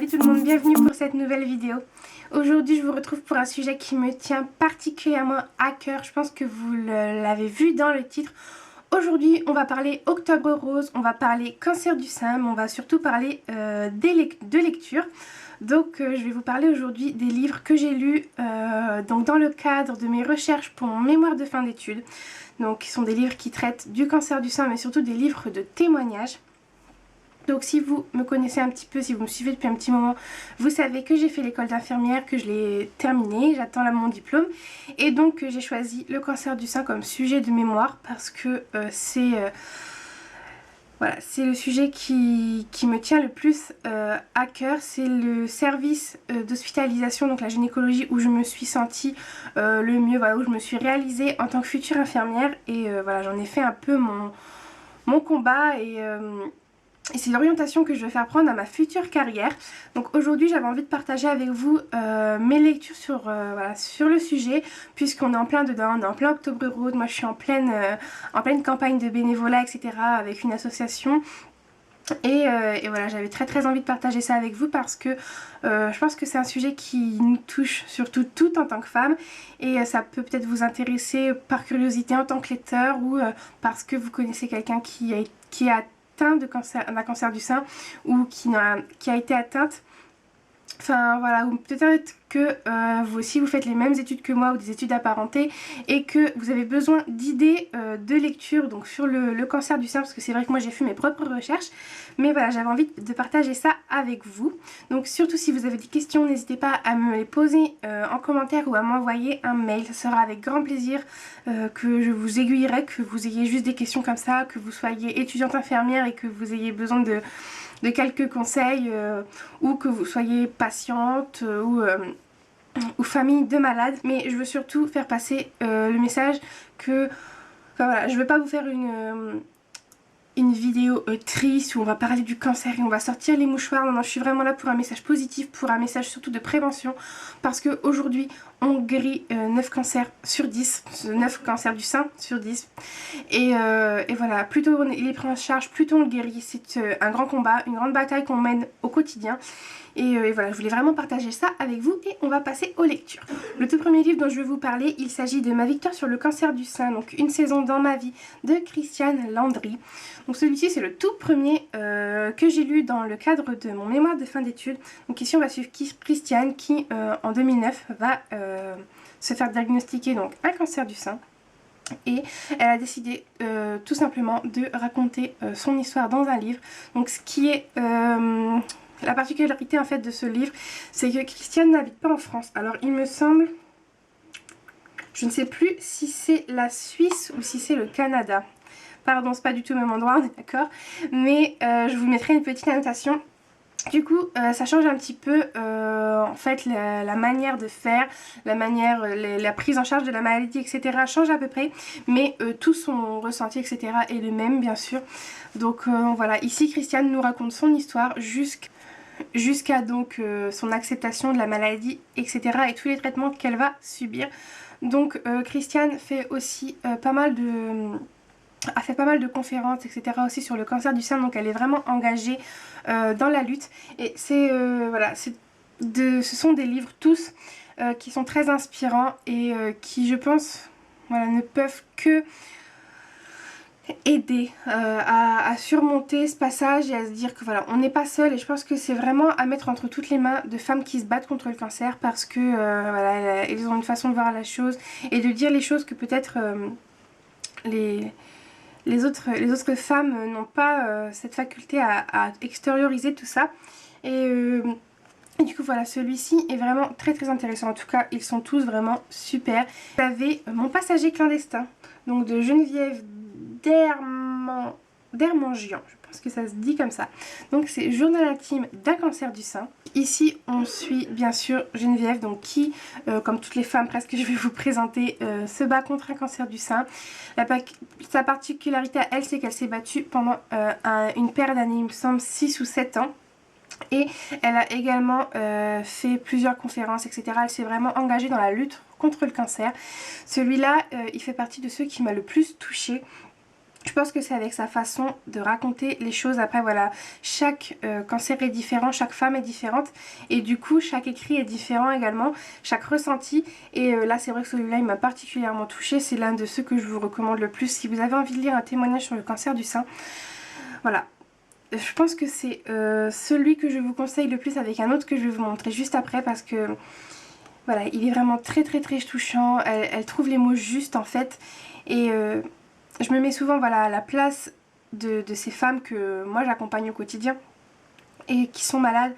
Salut tout le monde, bienvenue pour cette nouvelle vidéo. Aujourd'hui je vous retrouve pour un sujet qui me tient particulièrement à cœur. Je pense que vous l'avez vu dans le titre. Aujourd'hui on va parler Octobre Rose, on va parler cancer du sein, mais on va surtout parler de lecture. Donc je vais vous parler aujourd'hui des livres que j'ai lus donc dans le cadre de mes recherches pour mon mémoire de fin d'études. Donc qui sont des livres qui traitent du cancer du sein, mais surtout des livres de témoignages. Donc si vous me connaissez un petit peu, si vous me suivez depuis un petit moment, vous savez que j'ai fait l'école d'infirmière, que je l'ai terminée, j'attends là mon diplôme. Et donc j'ai choisi le cancer du sein comme sujet de mémoire parce que voilà, c'est le sujet qui me tient le plus à cœur. C'est le service d'hospitalisation, donc la gynécologie, où je me suis sentie le mieux, voilà, où je me suis réalisée en tant que future infirmière. Et voilà, j'en ai fait un peu mon combat et c'est l'orientation que je vais faire prendre à ma future carrière. Donc aujourd'hui j'avais envie de partager avec vous mes lectures voilà, sur le sujet, puisqu'on est en plein dedans, on est en plein Octobre Rose. Moi je suis en pleine campagne de bénévolat, etc. avec une association. Et voilà, j'avais très envie de partager ça avec vous parce que je pense que c'est un sujet qui nous touche surtout toutes en tant que femme. Et ça peut peut-être vous intéresser par curiosité en tant que lecteur ou parce que vous connaissez quelqu'un qui a d'un cancer du sein ou qui a été atteinte. Enfin voilà, ou peut-être que vous aussi vous faites les mêmes études que moi ou des études apparentées et que vous avez besoin d'idées de lecture donc sur le cancer du sein, parce que c'est vrai que moi j'ai fait mes propres recherches, mais voilà, j'avais envie de partager ça avec vous. Donc surtout si vous avez des questions, n'hésitez pas à me les poser en commentaire ou à m'envoyer un mail, ça sera avec grand plaisir que je vous aiguillerai, que vous ayez juste des questions comme ça, que vous soyez étudiante infirmière et que vous ayez besoin de quelques conseils ou que vous soyez patiente ou famille de malades. Mais je veux surtout faire passer le message que enfin, voilà, je ne veux pas vous faire une vidéo triste où on va parler du cancer et on va sortir les mouchoirs. Non, je suis vraiment là pour un message positif, pour un message surtout de prévention, parce qu'aujourd'hui on guérit 9 cancers sur 10, 9 cancers du sein sur 10. Et voilà, plus tôt il est pris en charge, plus tôt on le guérit. C'est un grand combat, une grande bataille qu'on mène au quotidien. Et voilà, je voulais vraiment partager ça avec vous et on va passer aux lectures. Le tout premier livre dont je vais vous parler, il s'agit de Ma victoire sur le cancer du sein, donc une saison dans ma vie de Christiane Landry. Donc celui-ci c'est le tout premier que j'ai lu dans le cadre de mon mémoire de fin d'études. Donc ici on va suivre Christiane qui en 2009 va se faire diagnostiquer donc un cancer du sein. Et elle a décidé tout simplement de raconter son histoire dans un livre. Donc ce qui est la particularité en fait de ce livre, c'est que Christiane n'habite pas en France. Alors il me semble, je ne sais plus si c'est la Suisse ou si c'est le Canada. Pardon, c'est pas du tout au même endroit, on est d'accord. Mais je vous mettrai une petite annotation. Du coup, ça change un petit peu en fait la manière de faire, la prise en charge de la maladie, etc. change à peu près, mais tout son ressenti, etc. est le même, bien sûr. Donc voilà, ici Christiane nous raconte son histoire jusqu'à donc son acceptation de la maladie, etc. et tous les traitements qu'elle va subir. Donc Christiane fait aussi a fait pas mal de conférences, etc. aussi sur le cancer du sein, donc elle est vraiment engagée dans la lutte. Et voilà, ce sont des livres tous qui sont très inspirants et qui, je pense, voilà, ne peuvent que aider à surmonter ce passage et à se dire que voilà, on n'est pas seul. Et je pense que c'est vraiment à mettre entre toutes les mains de femmes qui se battent contre le cancer, parce que voilà, elles ont une façon de voir la chose et de dire les choses que peut-être les autres femmes n'ont pas cette faculté à extérioriser tout ça. Et du coup voilà, celui-ci est vraiment très intéressant. En tout cas, ils sont tous vraiment super. Vous avez Mon passager clandestin, donc de Geneviève Dermangian, je pense que ça se dit comme ça. Donc c'est Journal intime d'un cancer du sein. Ici on suit bien sûr Geneviève, donc qui, comme toutes les femmes presque que je vais vous présenter, se bat contre un cancer du sein. Sa particularité à elle, c'est qu'elle s'est battue pendant une paire d'années, il me semble 6 ou 7 ans. Et elle a également fait plusieurs conférences, etc. Elle s'est vraiment engagée dans la lutte contre le cancer. Celui-là, il fait partie de ceux qui m'a le plus touchée. Je pense que c'est avec sa façon de raconter les choses. Après voilà, chaque cancer est différent, chaque femme est différente et du coup chaque écrit est différent également, chaque ressenti. Et là c'est vrai que celui-là il m'a particulièrement touchée, c'est l'un de ceux que je vous recommande le plus si vous avez envie de lire un témoignage sur le cancer du sein. Voilà, je pense que c'est celui que je vous conseille le plus, avec un autre que je vais vous montrer juste après, parce que voilà, il est vraiment très touchant. Elle trouve les mots justes en fait. Et je me mets souvent voilà, à la place de ces femmes que moi j'accompagne au quotidien et qui sont malades.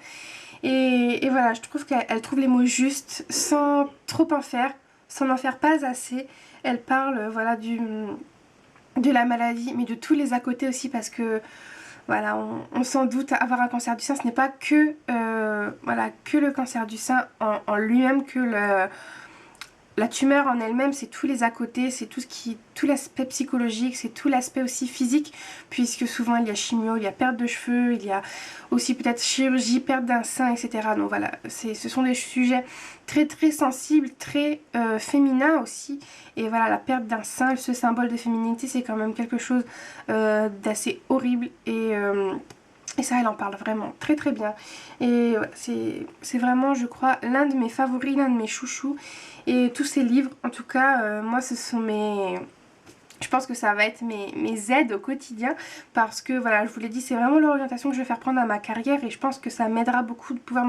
Et voilà, je trouve qu'elle trouve les mots justes sans trop en faire, sans en faire pas assez. Elle parle voilà, de la maladie, mais de tous les à côté aussi, parce que voilà, on s'en doute, avoir un cancer du sein, ce n'est pas que, voilà, que le cancer du sein en lui-même, que la tumeur en elle-même, c'est tous les à côté, c'est tout l'aspect psychologique, c'est tout l'aspect aussi physique, puisque souvent il y a chimio, il y a perte de cheveux, il y a aussi peut-être chirurgie, perte d'un sein, etc. Donc voilà, ce sont des sujets très sensibles, très féminins aussi. Et voilà, la perte d'un sein, ce symbole de féminité, c'est quand même quelque chose d'assez horrible. Et ça, elle en parle vraiment très bien. Et voilà, c'est vraiment, je crois, l'un de mes favoris, l'un de mes chouchous. Et tous ces livres, en tout cas, moi, ce sont mes... Je pense que ça va être mes aides au quotidien, parce que voilà, je vous l'ai dit, c'est vraiment l'orientation que je vais faire prendre à ma carrière, et je pense que ça m'aidera beaucoup de pouvoir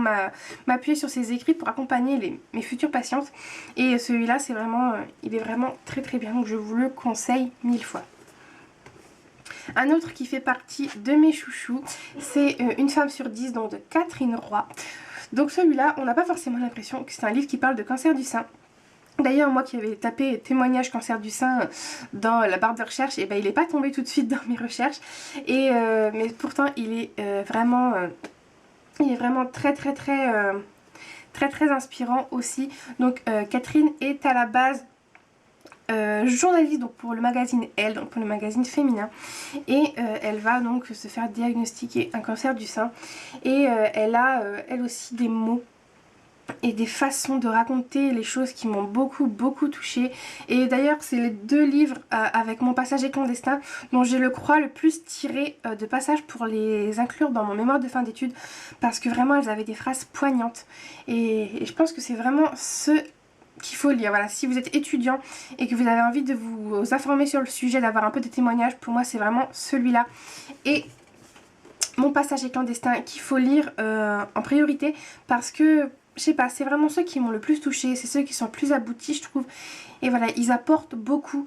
m'appuyer sur ces écrits pour accompagner mes futures patientes. Et celui-là, c'est vraiment, il est vraiment très bien, donc je vous le conseille 1000 fois. Un autre qui fait partie de mes chouchous, c'est Une femme sur 10, donc de Catherine Roy. Donc celui-là, on n'a pas forcément l'impression que c'est un livre qui parle de cancer du sein. D'ailleurs, moi qui avais tapé témoignage cancer du sein dans la barre de recherche, et ben, il n'est pas tombé tout de suite dans mes recherches. Mais pourtant, il est vraiment très inspirant aussi. Donc Catherine est à la base journaliste donc pour le magazine Elle, donc pour le magazine féminin, et elle va donc se faire diagnostiquer un cancer du sein, et elle a elle aussi des mots et des façons de raconter les choses qui m'ont beaucoup touchée. Et d'ailleurs c'est les deux livres avec Mon passager clandestin dont j'ai le crois le plus tiré de passages pour les inclure dans mon mémoire de fin d'études, parce que vraiment elles avaient des phrases poignantes, et je pense que c'est vraiment ce qu'il faut lire. Voilà, si vous êtes étudiant et que vous avez envie de vous informer sur le sujet, d'avoir un peu de témoignages, pour moi c'est vraiment celui-là. Et Mon passager clandestin qu'il faut lire en priorité, parce que je sais pas, c'est vraiment ceux qui m'ont le plus touché, c'est ceux qui sont plus aboutis je trouve, et voilà, ils apportent beaucoup.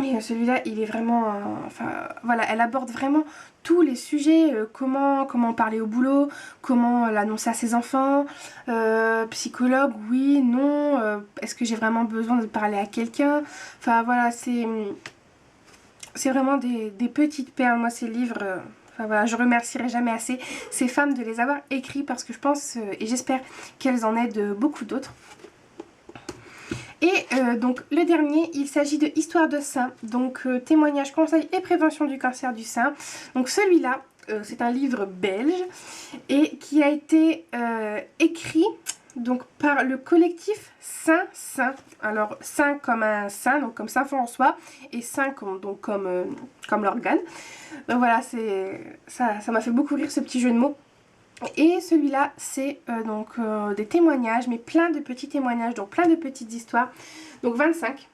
Et celui-là, il est vraiment... enfin, voilà, elle aborde vraiment tous les sujets, comment parler au boulot, comment l'annoncer à ses enfants, psychologue, oui, non, est-ce que j'ai vraiment besoin de parler à quelqu'un. Enfin, voilà, c'est vraiment des petites perles, moi, ces livres... enfin voilà, je remercierai jamais assez ces femmes de les avoir écrits, parce que je pense et j'espère qu'elles en aident beaucoup d'autres. Et donc le dernier, il s'agit de Histoire de sein, donc témoignage, conseil et prévention du cancer du sein. Donc celui-là, c'est un livre belge et qui a été écrit donc par le collectif Saint. Alors Saint comme un saint, donc comme Saint François, et Saint comme l'organe. Donc voilà, ça m'a fait beaucoup rire ce petit jeu de mots. Et celui-là, c'est des témoignages, mais plein de petits témoignages, donc plein de petites histoires. Donc 25,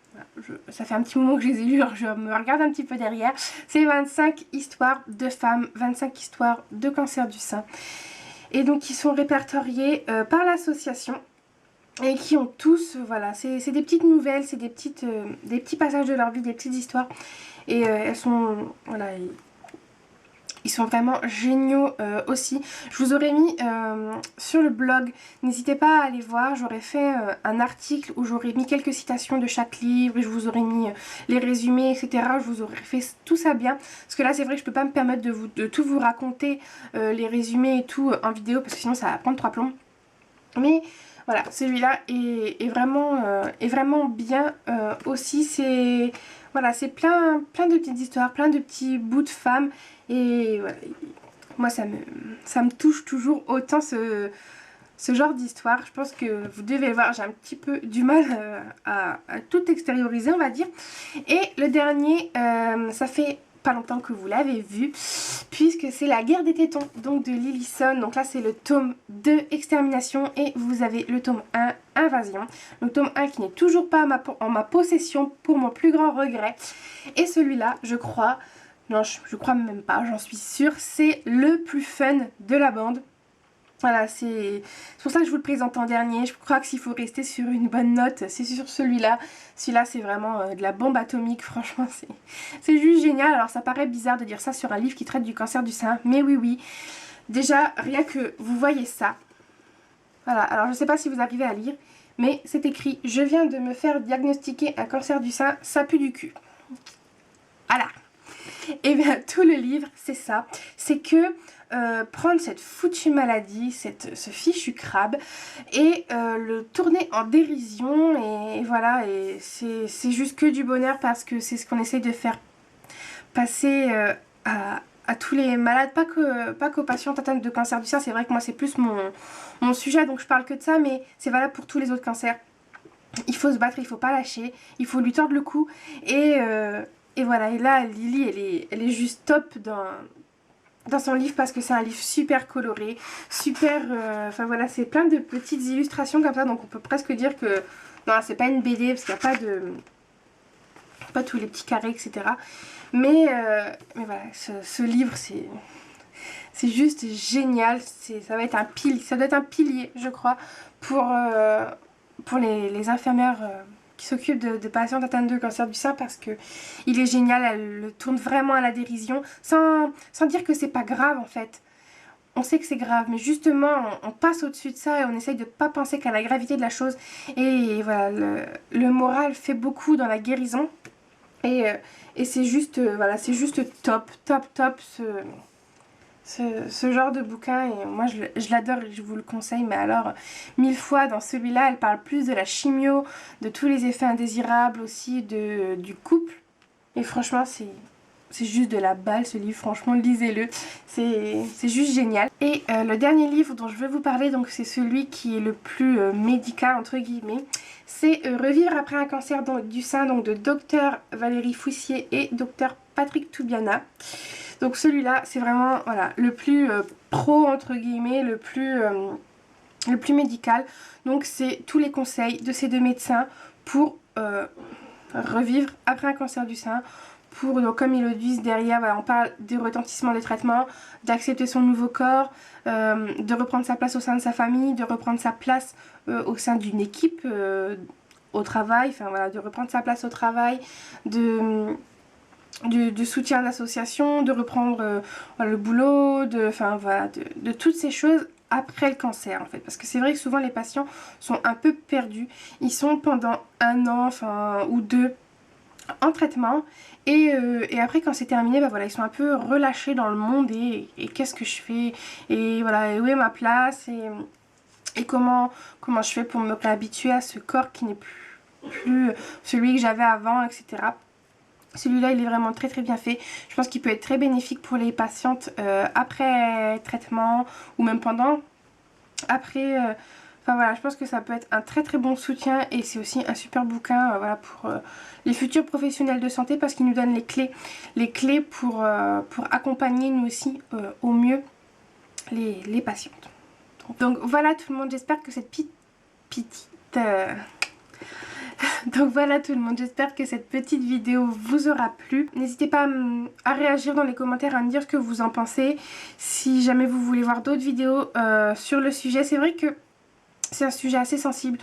ça fait un petit moment que je les ai lus, alors je me regarde un petit peu derrière. C'est 25 histoires de femmes, 25 histoires de cancer du sein. Et donc qui sont répertoriées par l'association, et qui ont tous, voilà, c'est des petites nouvelles, c'est des petits passages de leur vie, des petites histoires. Et elles sont, voilà... Ils sont vraiment géniaux aussi. Je vous aurais mis sur le blog, n'hésitez pas à aller voir, j'aurais fait un article où j'aurais mis quelques citations de chaque livre, et je vous aurais mis les résumés, etc. Je vous aurais fait tout ça bien, parce que là c'est vrai que je peux pas me permettre de tout vous raconter, les résumés et tout en vidéo, parce que sinon ça va prendre 3 plombs. Mais voilà, celui-là est vraiment bien aussi. C'est voilà, c'est plein de petites histoires, plein de petits bouts de femmes. Et voilà, moi ça me touche toujours autant ce ce genre d'histoire. Je pense que vous devez le voir, j'ai un petit peu du mal à tout extérioriser, on va dire. Et le dernier, ça fait pas longtemps que vous l'avez vu, puisque c'est La guerre des tétons, donc de Lillison. Donc là c'est le tome 2 Extermination et vous avez le tome 1 Invasion. Le tome 1 qui n'est toujours pas en ma possession pour mon plus grand regret. Et celui-là, je crois, non je crois même pas, j'en suis sûre, c'est le plus fun de la bande. Voilà, c'est pour ça que je vous le présente en dernier. Je crois que s'il faut rester sur une bonne note, c'est sur celui-là. Celui-là, c'est vraiment de la bombe atomique. Franchement, c'est juste génial. Alors, ça paraît bizarre de dire ça sur un livre qui traite du cancer du sein. Mais oui, oui. Déjà, rien que vous voyez ça. Voilà, alors je ne sais pas si vous arrivez à lire. Mais c'est écrit « Je viens de me faire diagnostiquer un cancer du sein, ça pue du cul ». Voilà. Et bien, tout le livre, c'est ça. C'est que... prendre cette foutue maladie, ce fichu crabe et le tourner en dérision et voilà, et c'est juste que du bonheur parce que c'est ce qu'on essaye de faire passer à tous les malades, pas qu'aux patients atteints de cancer du sein. C'est vrai que moi c'est plus mon sujet, donc je parle que de ça, mais c'est valable pour tous les autres cancers. Il faut se battre, il faut pas lâcher, il faut lui tordre le cou et voilà. Et là Lily elle est juste top dans son livre parce que c'est un livre super coloré, super... Enfin voilà, c'est plein de petites illustrations comme ça, donc on peut presque dire que... Non, c'est pas une BD parce qu'il n'y a pas de... pas tous les petits carrés, etc. Mais voilà, ce livre, c'est juste génial. Ça doit être un pilier, je crois, pour les infirmières... qui s'occupe de patientes atteintes de cancer du sein parce que il est génial, elle le tourne vraiment à la dérision sans dire que c'est pas grave en fait. On sait que c'est grave, mais justement on passe au-dessus de ça et on essaye de pas penser qu'à la gravité de la chose. Et voilà, le moral fait beaucoup dans la guérison et c'est juste, voilà, c'est juste top ce genre de bouquin. Et moi je l'adore et je vous le conseille, mais alors 1000 fois. Dans celui-là elle parle plus de la chimio, de tous les effets indésirables aussi, du couple, et franchement c'est juste de la balle ce livre, franchement lisez-le, c'est juste génial. Et le dernier livre dont je vais vous parler, donc c'est celui qui est le plus médical entre guillemets, c'est Revivre après un cancer du sein, donc de Dr Valérie Foussier et Dr Patrick Toubiana. Donc celui-là, c'est vraiment voilà, le plus pro entre guillemets, le plus médical. Donc c'est tous les conseils de ces deux médecins pour revivre après un cancer du sein. Donc, comme ils le disent derrière, voilà, on parle du retentissement des traitements, d'accepter son nouveau corps, de reprendre sa place au sein de sa famille, de reprendre sa place au sein d'une équipe au travail, enfin voilà, de reprendre sa place au travail, de soutien d'association, de reprendre le boulot, de toutes ces choses après le cancer en fait. Parce que c'est vrai que souvent les patients sont un peu perdus. Ils sont pendant 1 an ou 2 en traitement et après quand c'est terminé, voilà, ils sont un peu relâchés dans le monde et qu'est-ce que je fais et voilà, et où est ma place et comment je fais pour me réhabituer à ce corps qui n'est plus celui que j'avais avant, etc. Celui-là, il est vraiment très très bien fait. Je pense qu'il peut être très bénéfique pour les patientes après traitement ou même pendant. Après, enfin voilà, je pense que ça peut être un très très bon soutien et c'est aussi un super bouquin voilà, pour les futurs professionnels de santé parce qu'il nous donne les clés pour accompagner nous aussi au mieux les patientes. Donc voilà tout le monde, j'espère que cette Donc voilà tout le monde, j'espère que cette petite vidéo vous aura plu. N'hésitez pas à réagir dans les commentaires, à me dire ce que vous en pensez. Si jamais vous voulez voir d'autres vidéos sur le sujet, c'est vrai que c'est un sujet assez sensible,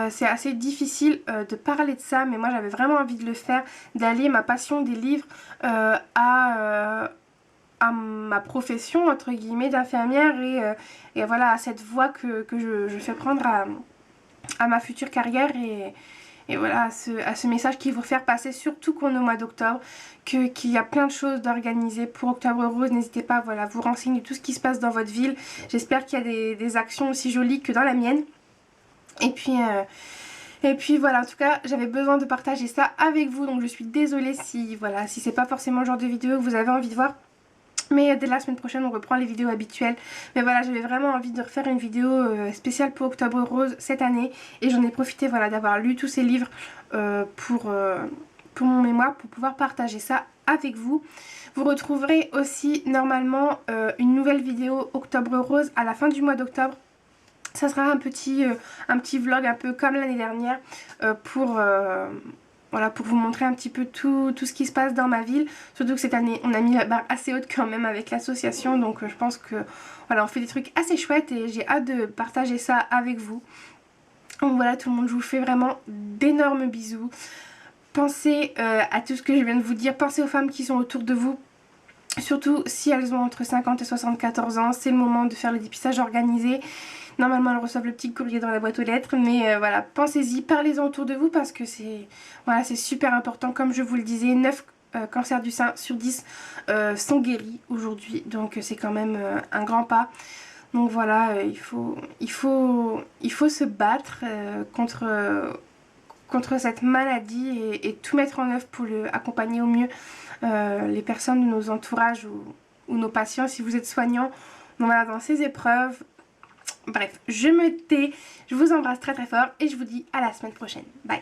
c'est assez difficile de parler de ça, mais moi j'avais vraiment envie de le faire, d'allier ma passion des livres à ma profession entre guillemets d'infirmière et voilà, à cette voie que je fais prendre à ma future carrière et voilà, à ce message qu'il faut faire passer, surtout qu'on est au mois d'octobre, qu'il y a plein de choses d'organiser pour Octobre Rose. N'hésitez pas voilà, vous renseigner tout ce qui se passe dans votre ville. J'espère qu'il y a des actions aussi jolies que dans la mienne. Et puis voilà, en tout cas j'avais besoin de partager ça avec vous, donc je suis désolée si c'est pas forcément le genre de vidéo que vous avez envie de voir. Mais dès la semaine prochaine, on reprend les vidéos habituelles. Mais voilà, j'avais vraiment envie de refaire une vidéo spéciale pour Octobre Rose cette année. Et j'en ai profité, voilà, d'avoir lu tous ces livres pour mon mémoire, pour pouvoir partager ça avec vous. Vous retrouverez aussi normalement une nouvelle vidéo Octobre Rose à la fin du mois d'octobre. Ça sera un petit vlog un peu comme l'année dernière voilà, pour vous montrer un petit peu tout ce qui se passe dans ma ville. Surtout que cette année, on a mis la barre assez haute quand même avec l'association. Donc je pense que voilà, on fait des trucs assez chouettes et j'ai hâte de partager ça avec vous. Donc voilà tout le monde, je vous fais vraiment d'énormes bisous. Pensez à tout ce que je viens de vous dire. Pensez aux femmes qui sont autour de vous. Surtout si elles ont entre 50 et 74 ans. C'est le moment de faire le dépistage organisé. Normalement, elles reçoivent le petit courrier dans la boîte aux lettres, mais voilà, pensez-y, parlez-en autour de vous parce que c'est voilà, c'est super important. Comme je vous le disais, 9 cancers du sein sur 10 sont guéris aujourd'hui, donc c'est quand même un grand pas. Donc voilà, il faut se battre contre cette maladie et tout mettre en œuvre pour accompagner au mieux les personnes de nos entourages ou nos patients si vous êtes soignants. Donc voilà, dans ces épreuves. Bref, je me tais, je vous embrasse très très fort et je vous dis à la semaine prochaine. Bye.